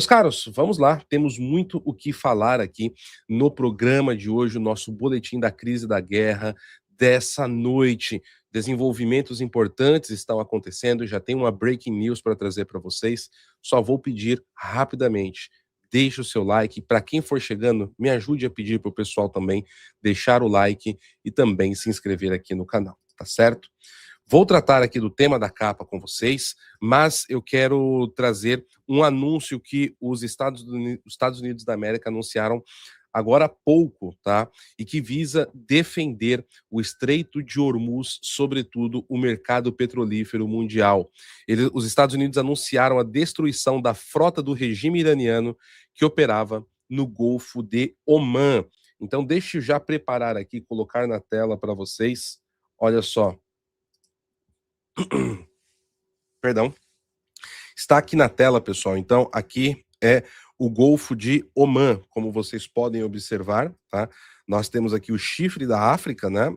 Meus caros, vamos lá. Temos muito o que falar aqui no programa de hoje, o nosso boletim da crise da guerra dessa noite. Desenvolvimentos importantes estão acontecendo, já tem uma breaking news para trazer para vocês. Só vou pedir rapidamente, deixe o seu like. Para quem for chegando, me ajude a pedir para o pessoal também deixar o like e também se inscrever aqui no canal, tá certo? Vou tratar aqui do tema da capa com vocês, mas eu quero trazer um anúncio que os Estados Unidos da América anunciaram agora há pouco, tá? E que visa defender o Estreito de Hormuz, sobretudo o mercado petrolífero mundial. Os Estados Unidos anunciaram a destruição da frota do regime iraniano que operava no Golfo de Omã. Então, deixe eu já preparar aqui, colocar na tela para vocês. Olha só. Perdão. Está aqui na tela, pessoal. Então, aqui é o Golfo de Omã, como vocês podem observar, tá? Nós temos aqui o chifre da África, né?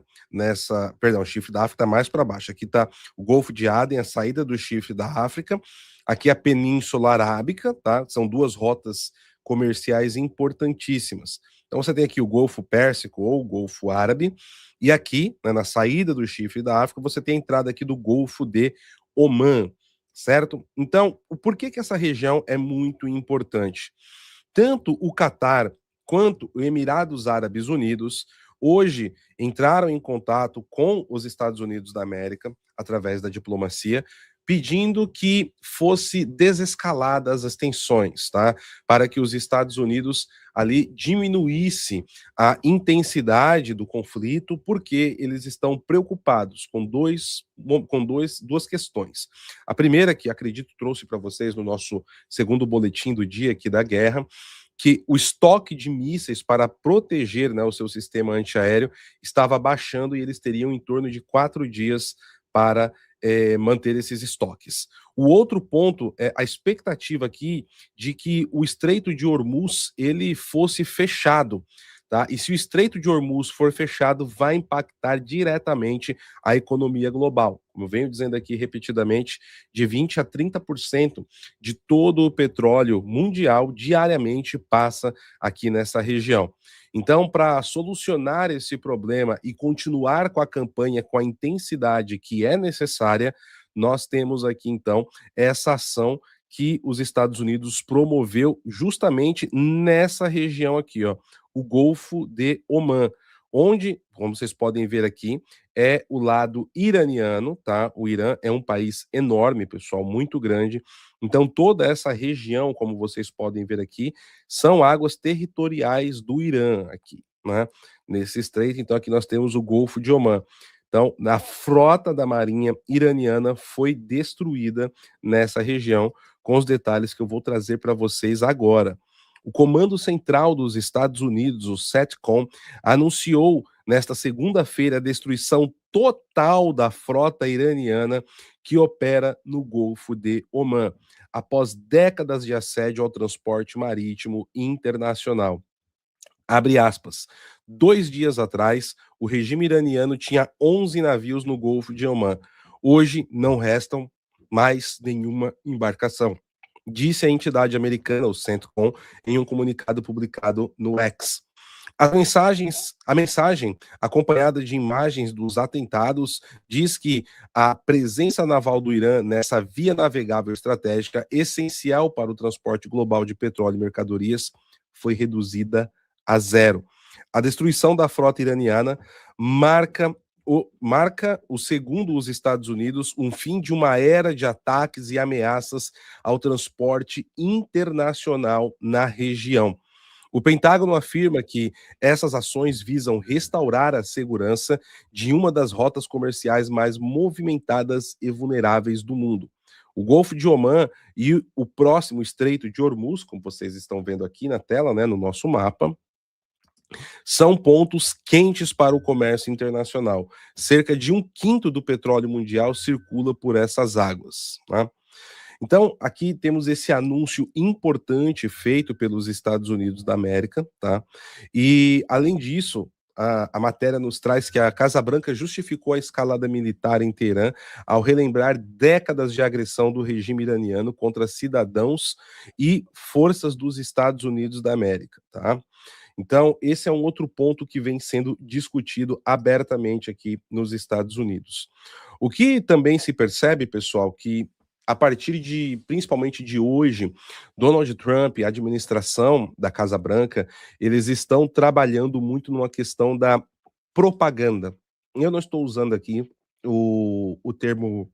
O chifre da África tá mais para baixo. Aqui está o Golfo de Aden, a saída do chifre da África. Aqui a Península Arábica, tá? São duas rotas comerciais importantíssimas. Então você tem aqui o Golfo Pérsico ou o Golfo Árabe, e aqui, né, na saída do chifre da África, você tem a entrada aqui do Golfo de Omã, certo? Então, por que essa região é muito importante? Tanto o Catar quanto os Emirados Árabes Unidos hoje entraram em contato com os Estados Unidos da América através da diplomacia, pedindo que fosse desescaladas as tensões, tá? Para que os Estados Unidos ali diminuísse a intensidade do conflito, porque eles estão preocupados com duas questões. A primeira, que acredito trouxe para vocês no nosso segundo boletim do dia aqui da guerra, que o estoque de mísseis para proteger, né, o seu sistema antiaéreo estava baixando e eles teriam em torno de 4 dias para manter esses estoques. O outro ponto é a expectativa aqui de que o Estreito de Hormuz ele fosse fechado. Tá? E se o Estreito de Hormuz for fechado, vai impactar diretamente a economia global. Como eu venho dizendo aqui repetidamente, de 20 a 30% de todo o petróleo mundial diariamente passa aqui nessa região. Então, para solucionar esse problema e continuar com a campanha com a intensidade que é necessária, nós temos aqui então essa ação que os Estados Unidos promoveu justamente nessa região aqui, ó, o Golfo de Omã, onde, como vocês podem ver aqui, é o lado iraniano, tá? O Irã é um país enorme, pessoal, muito grande. Então, toda essa região, como vocês podem ver aqui, são águas territoriais do Irã aqui, né? Nesse estreito, então aqui nós temos o Golfo de Omã. Então, a frota da marinha iraniana foi destruída nessa região, com os detalhes que eu vou trazer para vocês agora. O Comando Central dos Estados Unidos, o CENTCOM, anunciou nesta segunda-feira a destruição total da frota iraniana que opera no Golfo de Omã, após décadas de assédio ao transporte marítimo internacional. Abre aspas. 2 dias atrás, o regime iraniano tinha 11 navios no Golfo de Omã. Hoje não restam mais nenhuma embarcação, disse a entidade americana, o CENTCOM, em um comunicado publicado no X. A mensagem, acompanhada de imagens dos atentados, diz que a presença naval do Irã nessa via navegável estratégica, essencial para o transporte global de petróleo e mercadorias, foi reduzida a zero. A destruição da frota iraniana marca, segundo os Estados Unidos, um fim de uma era de ataques e ameaças ao transporte internacional na região. O Pentágono afirma que essas ações visam restaurar a segurança de uma das rotas comerciais mais movimentadas e vulneráveis do mundo. O Golfo de Omã e o próximo Estreito de Hormuz, como vocês estão vendo aqui na tela, né, no nosso mapa, são pontos quentes para o comércio internacional. Cerca de 1/5 do petróleo mundial circula por essas águas. Tá? Então, aqui temos esse anúncio importante feito pelos Estados Unidos da América, tá? E, além disso, a matéria nos traz que a Casa Branca justificou a escalada militar em Teherã ao relembrar décadas de agressão do regime iraniano contra cidadãos e forças dos Estados Unidos da América, tá? Então, esse é um outro ponto que vem sendo discutido abertamente aqui nos Estados Unidos. O que também se percebe, pessoal, que a partir de, principalmente de hoje, Donald Trump e a administração da Casa Branca, eles estão trabalhando muito numa questão da propaganda. Eu não estou usando aqui o termo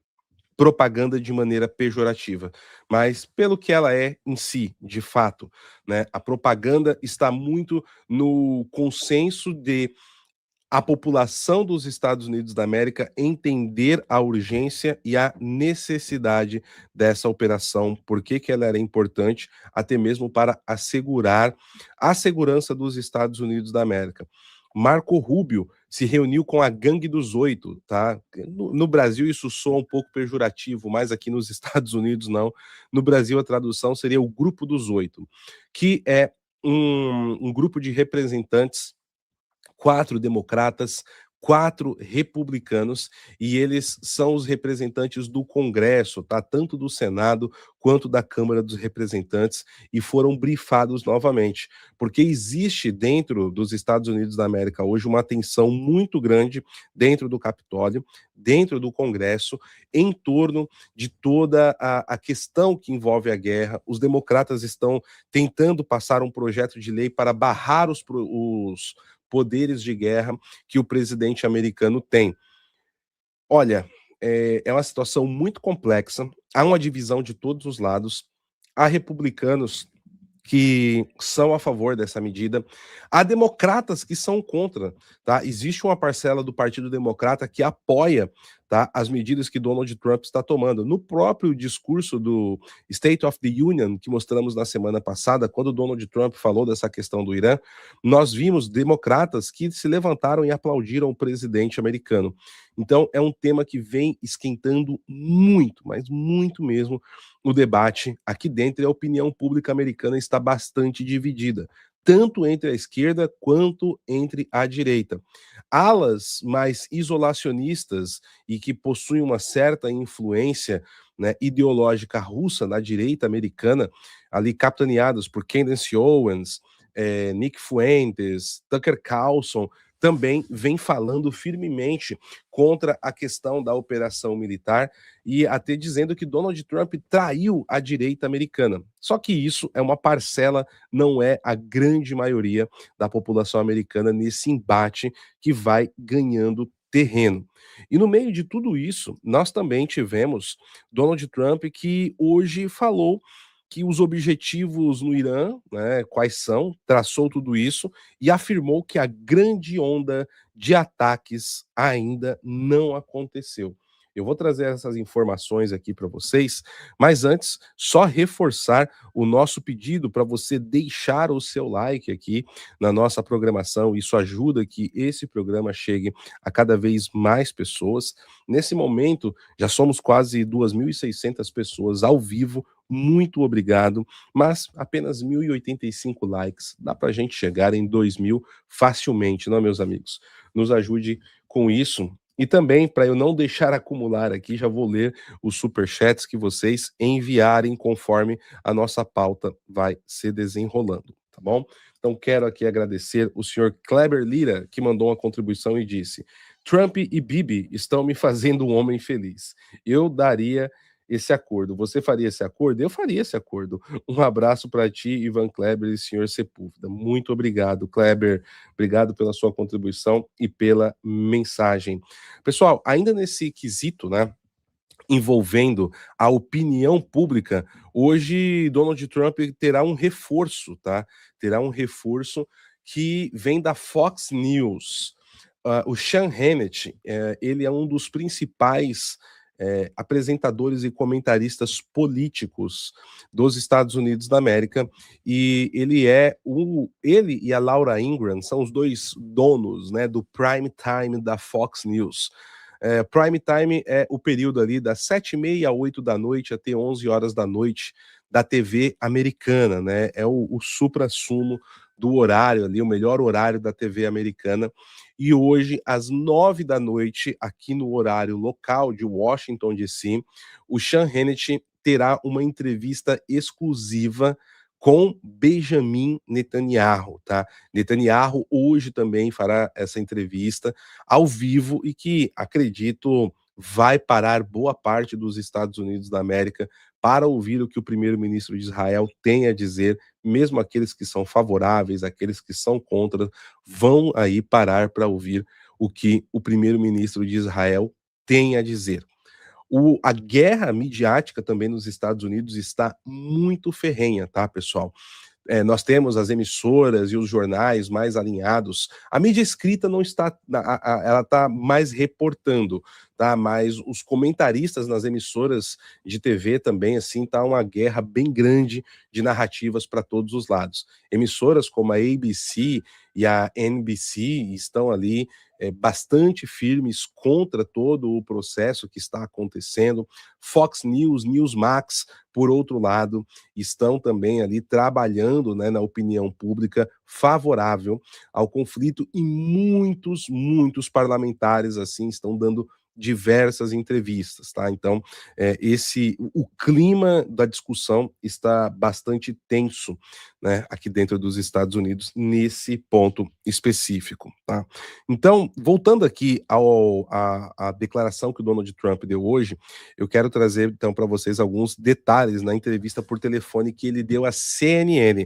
propaganda de maneira pejorativa, mas pelo que ela é em si, de fato, né? A propaganda está muito no consenso de a população dos Estados Unidos da América entender a urgência e a necessidade dessa operação, por que que ela era importante, até mesmo para assegurar a segurança dos Estados Unidos da América. Marco Rubio se reuniu com a Gangue dos Oito, tá? No Brasil isso soa um pouco pejorativo, mas aqui nos Estados Unidos não. No Brasil a tradução seria o Grupo dos Oito, que é um grupo de representantes, 4 democratas, 4 republicanos, e eles são os representantes do Congresso, tá? Tanto do Senado quanto da Câmara dos Representantes, e foram brifados novamente, porque existe dentro dos Estados Unidos da América hoje uma tensão muito grande dentro do Capitólio, dentro do Congresso, em torno de toda a questão que envolve a guerra. Os democratas estão tentando passar um projeto de lei para barrar os poderes de guerra que o presidente americano tem. Olha, é uma situação muito complexa, há uma divisão de todos os lados, há republicanos que são a favor dessa medida. Há democratas que são contra, tá? Existe uma parcela do Partido Democrata que apoia, tá, as medidas que Donald Trump está tomando. No próprio discurso do State of the Union, que mostramos na semana passada, quando Donald Trump falou dessa questão do Irã, nós vimos democratas que se levantaram e aplaudiram o presidente americano. Então, é um tema que vem esquentando muito, mas muito mesmo, o debate aqui dentro, e a opinião pública americana está bastante dividida, tanto entre a esquerda quanto entre a direita. Alas mais isolacionistas e que possuem uma certa influência, né, ideológica russa na direita americana, ali capitaneadas por Candace Owens, Nick Fuentes, Tucker Carlson, também vem falando firmemente contra a questão da operação militar e até dizendo que Donald Trump traiu a direita americana. Só que isso é uma parcela, não é a grande maioria da população americana nesse embate que vai ganhando terreno. E no meio de tudo isso, nós também tivemos Donald Trump que hoje falou que os objetivos no Irã, né, quais são, traçou tudo isso e afirmou que a grande onda de ataques ainda não aconteceu. Eu vou trazer essas informações aqui para vocês, mas antes, só reforçar o nosso pedido para você deixar o seu like aqui na nossa programação. Isso ajuda que esse programa chegue a cada vez mais pessoas. Nesse momento, já somos quase 2.600 pessoas ao vivo. Muito obrigado, mas apenas 1.085 likes, dá para a gente chegar em 2.000 facilmente, não, meus amigos? Nos ajude com isso. E também, para eu não deixar acumular aqui, já vou ler os superchats que vocês enviarem conforme a nossa pauta vai se desenrolando, tá bom? Então, quero aqui agradecer o senhor Kleber Lira, que mandou uma contribuição e disse: Trump e Bibi estão me fazendo um homem feliz. Eu daria esse acordo. Você faria esse acordo? Eu faria esse acordo. Um abraço para ti, Ivan Kleber e senhor Sepúlveda. Muito obrigado, Kleber. Obrigado pela sua contribuição e pela mensagem. Pessoal, ainda nesse quesito, né, envolvendo a opinião pública, hoje Donald Trump terá um reforço, tá? Terá um reforço que vem da Fox News. O Sean Hannity, ele é um dos principais apresentadores e comentaristas políticos dos Estados Unidos da América, e ele e a Laura Ingraham são os dois donos, né, do prime time da Fox News. Prime time é o período ali das 7h30 a 8 da noite até 11 horas da noite da TV americana, né? É o suprassumo do horário ali, o melhor horário da TV americana. E hoje, às 9 da noite, aqui no horário local de Washington, D.C., o Sean Hannity terá uma entrevista exclusiva com Benjamin Netanyahu, tá? Netanyahu hoje também fará essa entrevista ao vivo e que, acredito, vai parar boa parte dos Estados Unidos da América para ouvir o que o primeiro-ministro de Israel tem a dizer, mesmo aqueles que são favoráveis, aqueles que são contra, vão aí parar para ouvir o que o primeiro-ministro de Israel tem a dizer. A guerra midiática também nos Estados Unidos está muito ferrenha, tá, pessoal? Nós temos as emissoras e os jornais mais alinhados. A mídia escrita não está, ela está mais reportando, tá? Mas os comentaristas nas emissoras de TV também, assim, tá uma guerra bem grande de narrativas para todos os lados. Emissoras como a ABC e a NBC estão ali bastante firmes contra todo o processo que está acontecendo. Fox News, Newsmax, por outro lado, estão também ali trabalhando, né, na opinião pública favorável ao conflito e muitos parlamentares assim estão dando diversas entrevistas, tá? Então, o clima da discussão está bastante tenso, né, aqui dentro dos Estados Unidos nesse ponto específico, tá? Então, voltando aqui à declaração que o Donald Trump deu hoje, eu quero trazer então para vocês alguns detalhes na entrevista por telefone que ele deu à CNN.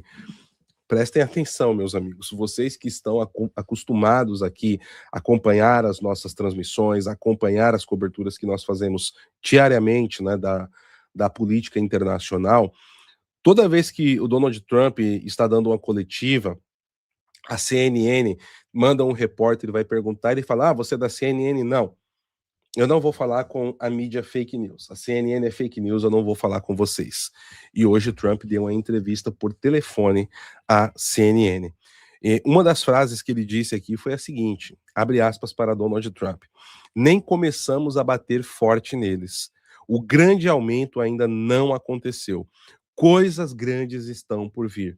Prestem atenção, meus amigos, vocês que estão acostumados aqui a acompanhar as nossas transmissões, acompanhar as coberturas que nós fazemos diariamente, né, da política internacional, toda vez que o Donald Trump está dando uma coletiva, a CNN manda um repórter, ele vai perguntar, ele fala, você é da CNN? Não. Eu não vou falar com a mídia fake news. A CNN é fake news, eu não vou falar com vocês. E hoje o Trump deu uma entrevista por telefone à CNN. E uma das frases que ele disse aqui foi a seguinte, abre aspas para Donald Trump, nem começamos a bater forte neles. O grande aumento ainda não aconteceu. Coisas grandes estão por vir.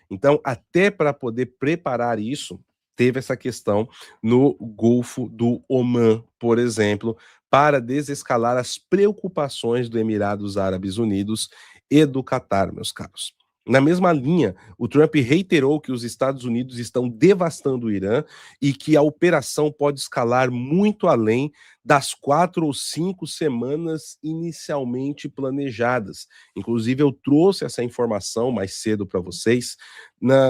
Então, até para poder preparar isso, teve essa questão no Golfo do Omã, por exemplo, para desescalar as preocupações do Emirados Árabes Unidos e do Catar, meus caros. Na mesma linha, o Trump reiterou que os Estados Unidos estão devastando o Irã e que a operação pode escalar muito além das 4 ou 5 semanas inicialmente planejadas. Inclusive, eu trouxe essa informação mais cedo para vocês.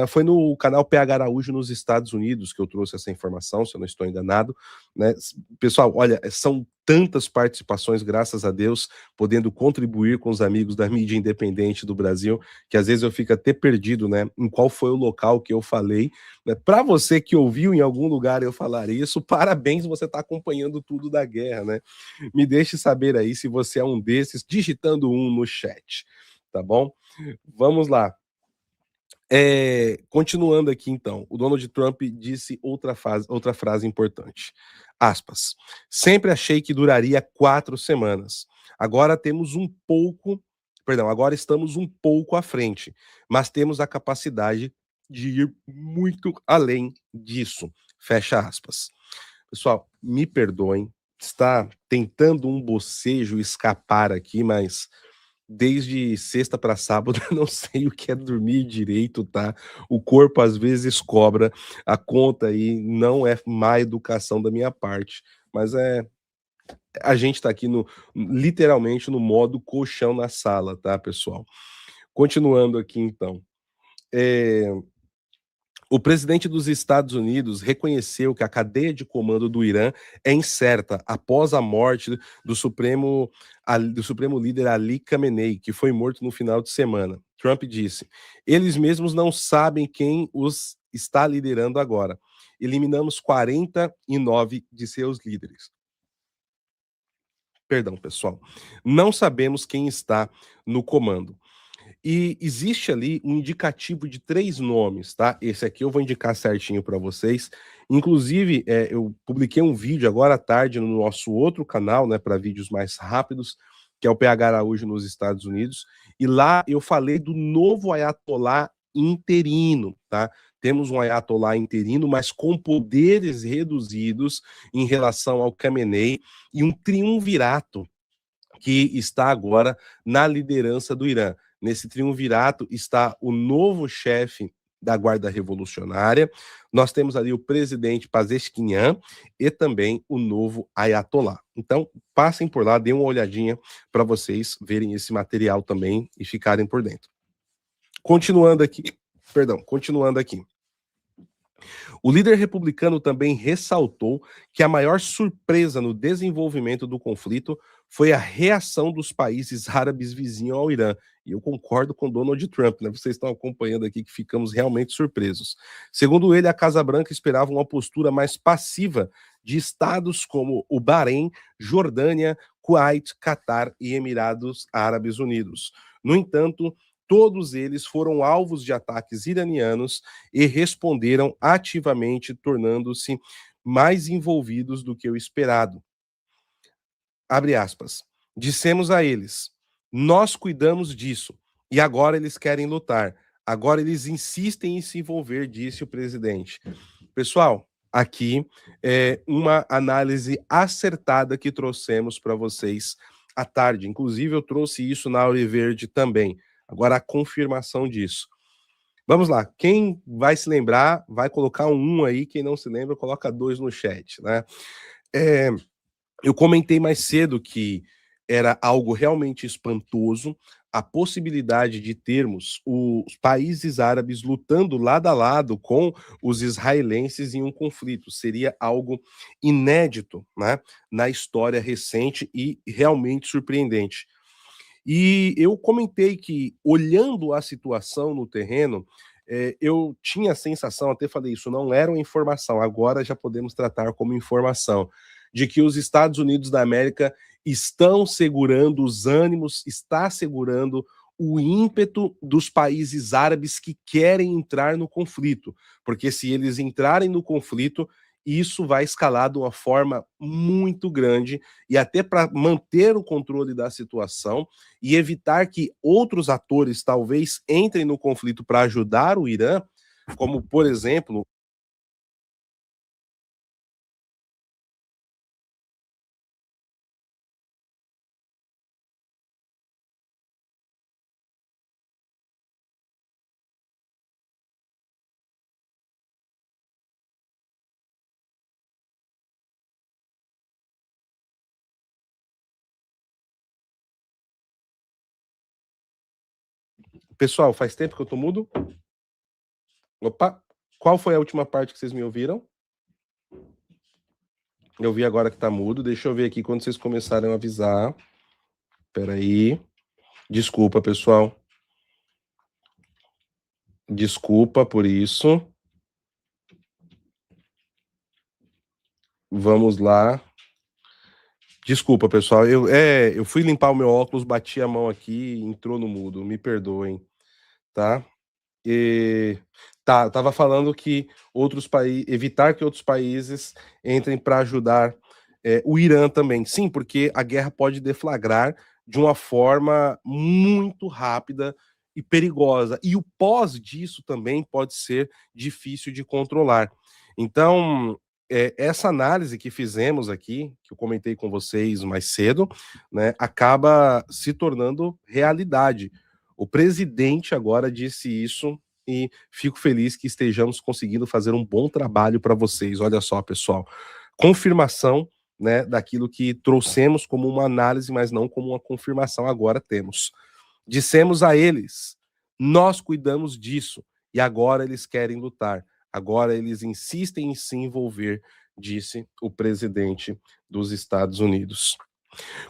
Foi no canal PH Araújo nos Estados Unidos que eu trouxe essa informação, se eu não estou enganado, né? Pessoal, olha, são tantas participações, graças a Deus, podendo contribuir com os amigos da mídia independente do Brasil, que às vezes eu fico até perdido, né, em qual foi o local que eu falei, né? Para você que ouviu em algum lugar eu falar isso, parabéns, você está acompanhando tudo da guerra, né? Me deixe saber aí se você é um desses, digitando um no chat, tá bom? Vamos lá. Continuando aqui então, o Donald Trump disse outra frase importante, aspas, sempre achei que duraria 4 semanas, agora estamos um pouco à frente, mas temos a capacidade de ir muito além disso, fecha aspas. Pessoal, me perdoem, está tentando um bocejo escapar aqui, mas desde sexta para sábado eu não sei o que é dormir direito, tá? O corpo às vezes cobra a conta e não é má educação da minha parte, mas a gente tá aqui literalmente no modo colchão na sala, tá, pessoal? Continuando aqui então. O presidente dos Estados Unidos reconheceu que a cadeia de comando do Irã é incerta após a morte do Supremo líder Ali Khamenei, que foi morto no final de semana. Trump disse: eles mesmos não sabem quem os está liderando agora. Eliminamos 49 de seus líderes. Perdão, pessoal. Não sabemos quem está no comando. E existe ali um indicativo de 3 nomes, tá? Esse aqui eu vou indicar certinho para vocês. Inclusive, eu publiquei um vídeo agora à tarde no nosso outro canal, né, para vídeos mais rápidos, que é o PH Araújo nos Estados Unidos, e lá eu falei do novo Ayatollah interino, tá? Temos um ayatolá interino, mas com poderes reduzidos em relação ao Khamenei e um triunvirato que está agora na liderança do Irã. Nesse triunvirato está o novo chefe da Guarda Revolucionária, nós temos ali o presidente Pezeshkian e também o novo Ayatollah. Então, passem por lá, deem uma olhadinha para vocês verem esse material também e ficarem por dentro. Continuando aqui. O líder republicano também ressaltou que a maior surpresa no desenvolvimento do conflito foi a reação dos países árabes vizinhos ao Irã. E eu concordo com Donald Trump, né? Vocês estão acompanhando aqui que ficamos realmente surpresos. Segundo ele, a Casa Branca esperava uma postura mais passiva de estados como o Bahrein, Jordânia, Kuwait, Catar e Emirados Árabes Unidos. No entanto, todos eles foram alvos de ataques iranianos e responderam ativamente, tornando-se mais envolvidos do que o esperado. Abre aspas. Dissemos a eles: nós cuidamos disso, e agora eles querem lutar. Agora eles insistem em se envolver, disse o presidente. Pessoal, aqui é uma análise acertada que trouxemos para vocês à tarde. Inclusive, eu trouxe isso na Auriverde também. Agora, a confirmação disso. Vamos lá, quem vai se lembrar, vai colocar um aí, quem não se lembra, coloca 2 no chat, né? Eu comentei mais cedo que era algo realmente espantoso a possibilidade de termos os países árabes lutando lado a lado com os israelenses em um conflito. Seria algo inédito, né, na história recente e realmente surpreendente. E eu comentei que, olhando a situação no terreno, eu tinha a sensação, até falei isso, não era uma informação, agora já podemos tratar como informação, de que os Estados Unidos da América estão segurando os ânimos, está segurando o ímpeto dos países árabes que querem entrar no conflito, porque se eles entrarem no conflito, isso vai escalar de uma forma muito grande e até para manter o controle da situação e evitar que outros atores talvez entrem no conflito para ajudar o Irã, como por exemplo. Pessoal, faz tempo que eu tô mudo? Opa, qual foi a última parte que vocês me ouviram? Eu vi agora que tá mudo, deixa eu ver aqui quando vocês começarem a avisar. Peraí. Desculpa, pessoal. Desculpa por isso. Vamos lá. Desculpa, pessoal. Eu fui limpar o meu óculos, bati a mão aqui, entrou no mudo. Me perdoem, tá? Tava falando que outros países, evitar que outros países entrem para ajudar o Irã também. Sim, porque a guerra pode deflagrar de uma forma muito rápida e perigosa. E o pós disso também pode ser difícil de controlar. Então, essa análise que fizemos aqui, que eu comentei com vocês mais cedo, né, acaba se tornando realidade. O presidente agora disse isso e fico feliz que estejamos conseguindo fazer um bom trabalho para vocês. Olha só, pessoal, confirmação, né, daquilo que trouxemos como uma análise, mas não como uma confirmação. Agora temos. Dissemos a eles: nós cuidamos disso e agora eles querem lutar. Agora eles insistem em se envolver, disse o presidente dos Estados Unidos.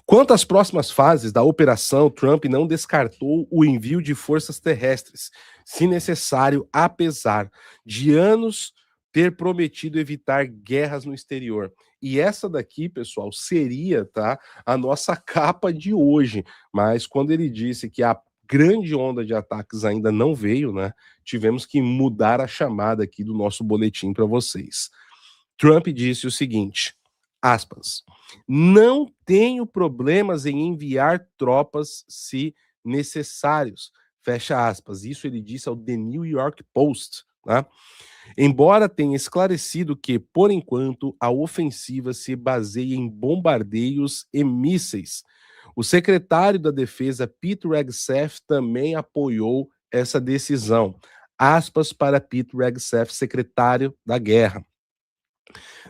Quanto às próximas fases da operação, Trump não descartou o envio de forças terrestres, se necessário, apesar de anos ter prometido evitar guerras no exterior. E essa daqui, pessoal, seria, tá, a nossa capa de hoje. Mas quando ele disse que a grande onda de ataques ainda não veio, né, tivemos que mudar a chamada aqui do nosso boletim para vocês. Trump disse o seguinte, aspas, não tenho problemas em enviar tropas se necessários, fecha aspas. Isso ele disse ao The New York Post, tá? Embora tenha esclarecido que, por enquanto, a ofensiva se baseia em bombardeios e mísseis. O secretário da Defesa, Pete Hegseth, também apoiou essa decisão. Aspas para Pete Hegseth, secretário da Guerra.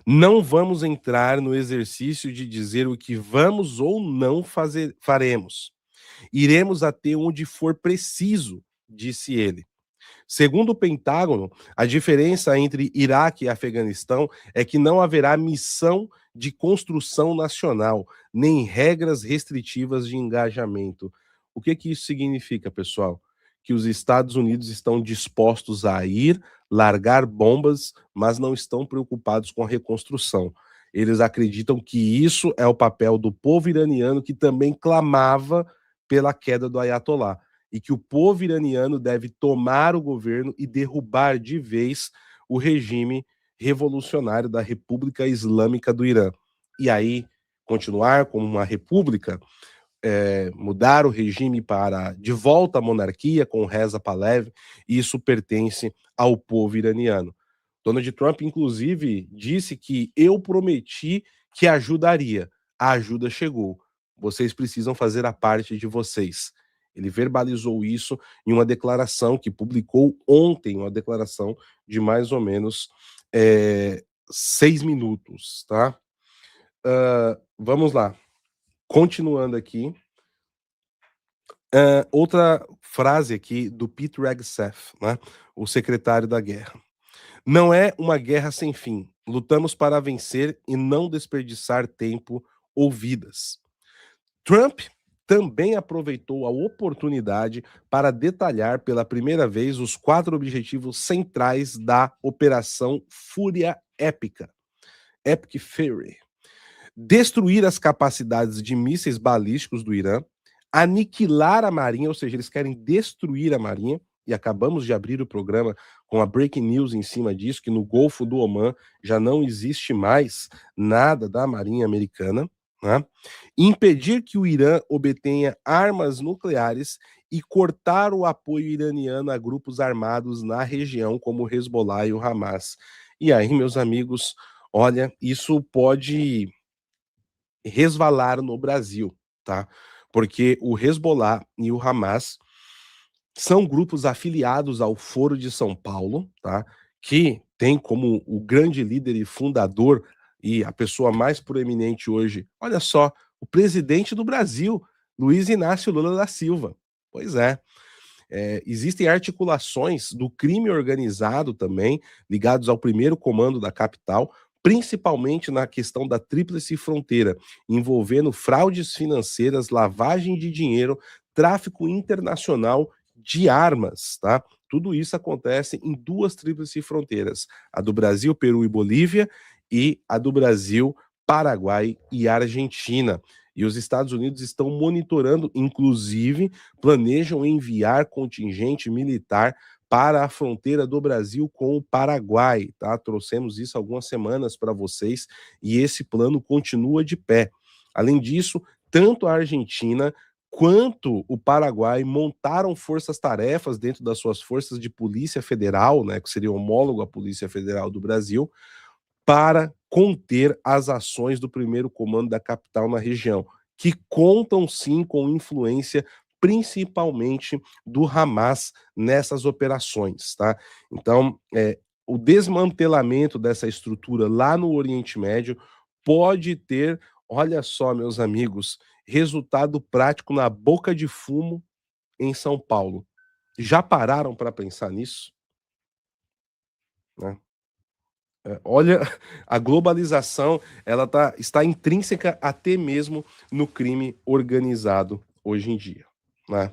Não vamos entrar no exercício de dizer o que vamos ou não faremos. Iremos até onde for preciso, disse ele. Segundo o Pentágono, a diferença entre Iraque e Afeganistão é que não haverá missão de construção nacional, nem regras restritivas de engajamento. O que que isso significa, pessoal? Que os Estados Unidos estão dispostos a ir, largar bombas, mas não estão preocupados com a reconstrução. Eles acreditam que isso é o papel do povo iraniano, que também clamava pela queda do Ayatollah, e que o povo iraniano deve tomar o governo e derrubar de vez o regime revolucionário da República Islâmica do Irã. E aí, continuar como uma república, mudar o regime para de volta à monarquia com Reza Pahlavi, isso pertence ao povo iraniano. Donald Trump, inclusive, disse que eu prometi que ajudaria. A ajuda chegou. Vocês precisam fazer a parte de vocês. Ele verbalizou isso em uma declaração que publicou ontem, uma declaração de mais ou menos 6 minutos, tá? Vamos lá. Continuando aqui. Outra frase aqui do Pete Hegseth, né? O secretário da guerra. Não é uma guerra sem fim. Lutamos para vencer e não desperdiçar tempo ou vidas. Trump também aproveitou a oportunidade para detalhar pela primeira vez os 4 objetivos centrais da Operação Fúria Épica, Epic Fury. Destruir as capacidades de mísseis balísticos do Irã, aniquilar a marinha, ou seja, eles querem destruir a marinha, e acabamos de abrir o programa com a breaking news em cima disso, que no Golfo do Omã já não existe mais nada da marinha americana, né? Impedir que o Irã obtenha armas nucleares e cortar o apoio iraniano a grupos armados na região, como o Hezbollah e o Hamas. E aí, meus amigos, olha, isso pode resvalar no Brasil, tá? Porque o Hezbollah e o Hamas são grupos afiliados ao Foro de São Paulo, tá? Que tem como o grande líder e fundador e a pessoa mais proeminente hoje, olha só, o presidente do Brasil, Luiz Inácio Lula da Silva. Pois é. Existem articulações do crime organizado também, ligados ao primeiro comando da capital, principalmente na questão da tríplice fronteira, envolvendo fraudes financeiras, lavagem de dinheiro, tráfico internacional de armas, tá? Tudo isso acontece em 2 tríplices fronteiras, a do Brasil, Peru e Bolívia, e a do Brasil, Paraguai e Argentina. E os Estados Unidos estão monitorando, inclusive, planejam enviar contingente militar para a fronteira do Brasil com o Paraguai, tá? Trouxemos isso algumas semanas para vocês e esse plano continua de pé. Além disso, tanto a Argentina quanto o Paraguai montaram forças-tarefas dentro das suas forças de polícia federal, né, que seria homólogo à Polícia Federal do Brasil, para conter as ações do primeiro comando da capital na região, que contam sim com influência principalmente do Hamas nessas operações, tá? Então, o desmantelamento dessa estrutura lá no Oriente Médio pode ter, olha só, meus amigos, resultado prático na boca de fumo em São Paulo. Já pararam para pensar nisso? Né? Olha, a globalização está intrínseca até mesmo no crime organizado hoje em dia, né?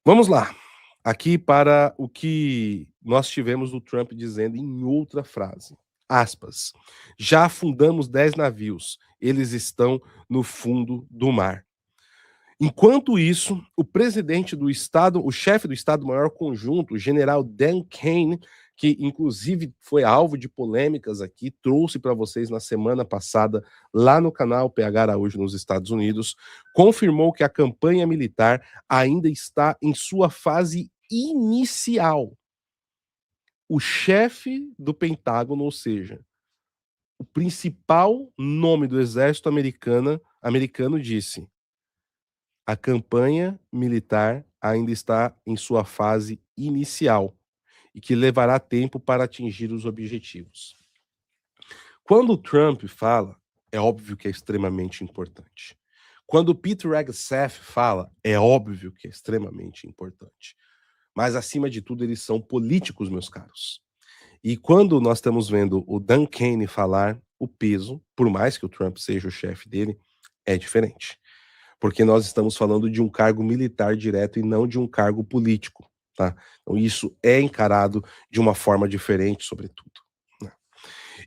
Vamos lá, aqui para o que nós tivemos do Trump dizendo em outra frase, aspas, já afundamos 10 navios, eles estão no fundo do mar. Enquanto isso, o presidente do Estado, o chefe do Estado-Maior Conjunto, o general Dan Kane, que inclusive foi alvo de polêmicas aqui, trouxe para vocês na semana passada, lá no canal PH Araújo nos Estados Unidos, confirmou que a campanha militar ainda está em sua fase inicial. O chefe do Pentágono, ou seja, o principal nome do exército americano disse: a campanha militar ainda está em sua fase inicial e que levará tempo para atingir os objetivos. Quando o Trump fala, é óbvio que é extremamente importante. Quando o Pete Hegseth fala, é óbvio que é extremamente importante. Mas, acima de tudo, eles são políticos, meus caros. E quando nós estamos vendo o Dan Kane falar, o peso, por mais que o Trump seja o chefe dele, é diferente. Porque nós estamos falando de um cargo militar direto e não de um cargo político, tá? Então isso é encarado de uma forma diferente, sobretudo, né?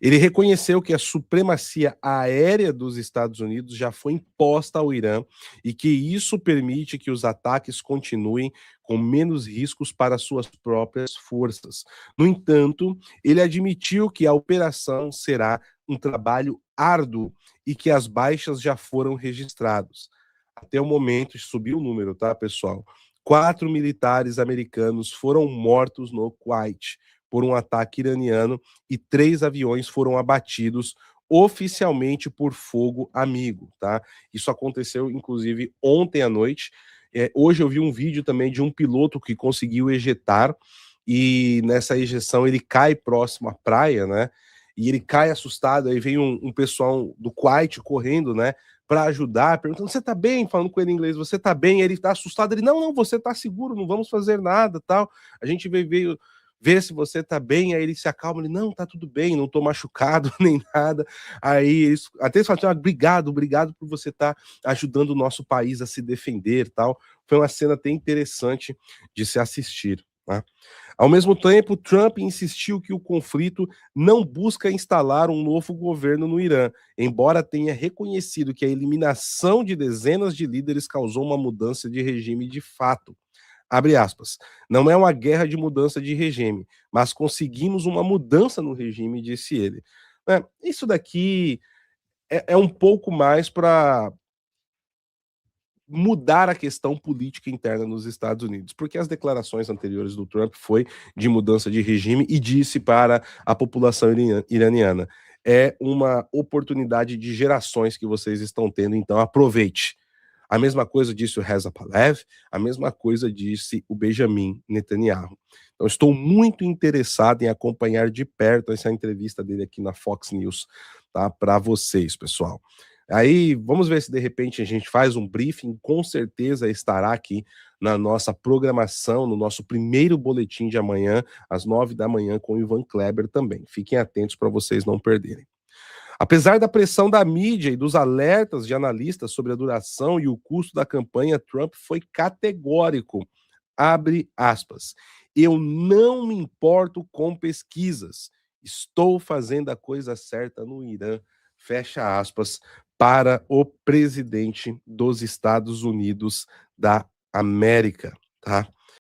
Ele reconheceu que a supremacia aérea dos Estados Unidos já foi imposta ao Irã e que isso permite que os ataques continuem com menos riscos para suas próprias forças. No entanto, ele admitiu que a operação será um trabalho árduo e que as baixas já foram registradas. Até o momento, subiu o número, tá, pessoal? 4 militares americanos foram mortos no Kuwait por um ataque iraniano e 3 aviões foram abatidos oficialmente por fogo amigo, tá? Isso aconteceu, inclusive, ontem à noite. Hoje eu vi um vídeo também de um piloto que conseguiu ejetar e nessa ejeção ele cai próximo à praia, né? E ele cai assustado, aí vem um pessoal do Kuwait correndo, né? Para ajudar, perguntando: você tá bem? Falando com ele em inglês: você tá bem? Ele tá assustado, ele: não, você tá seguro, não vamos fazer nada, tal. A gente veio ver se você tá bem. Aí ele se acalma, ele: não, tá tudo bem, não tô machucado nem nada. Aí eles até eles falam: obrigado por você estar ajudando o nosso país a se defender, tal. Foi uma cena até interessante de se assistir, tá? Ao mesmo tempo, Trump insistiu que o conflito não busca instalar um novo governo no Irã, embora tenha reconhecido que a eliminação de dezenas de líderes causou uma mudança de regime de fato. Abre aspas. Não é uma guerra de mudança de regime, mas conseguimos uma mudança no regime, disse ele. Isso daqui é um pouco mais para mudar a questão política interna nos Estados Unidos, porque as declarações anteriores do Trump foi de mudança de regime e disse para a população iraniana: é uma oportunidade de gerações que vocês estão tendo, então aproveite. A mesma coisa disse o Reza Pahlavi, a mesma coisa disse o Benjamin Netanyahu. Então, estou muito interessado em acompanhar de perto essa entrevista dele aqui na Fox News, tá? Para vocês, pessoal. Aí, vamos ver se de repente a gente faz um briefing, com certeza estará aqui na nossa programação, no nosso primeiro boletim de amanhã, às 9 da manhã, com o Ivan Kleber também. Fiquem atentos para vocês não perderem. Apesar da pressão da mídia e dos alertas de analistas sobre a duração e o custo da campanha, Trump foi categórico. Abre aspas. Eu não me importo com pesquisas. Estou fazendo a coisa certa no Irã. Fecha aspas para o presidente dos Estados Unidos da América, tá?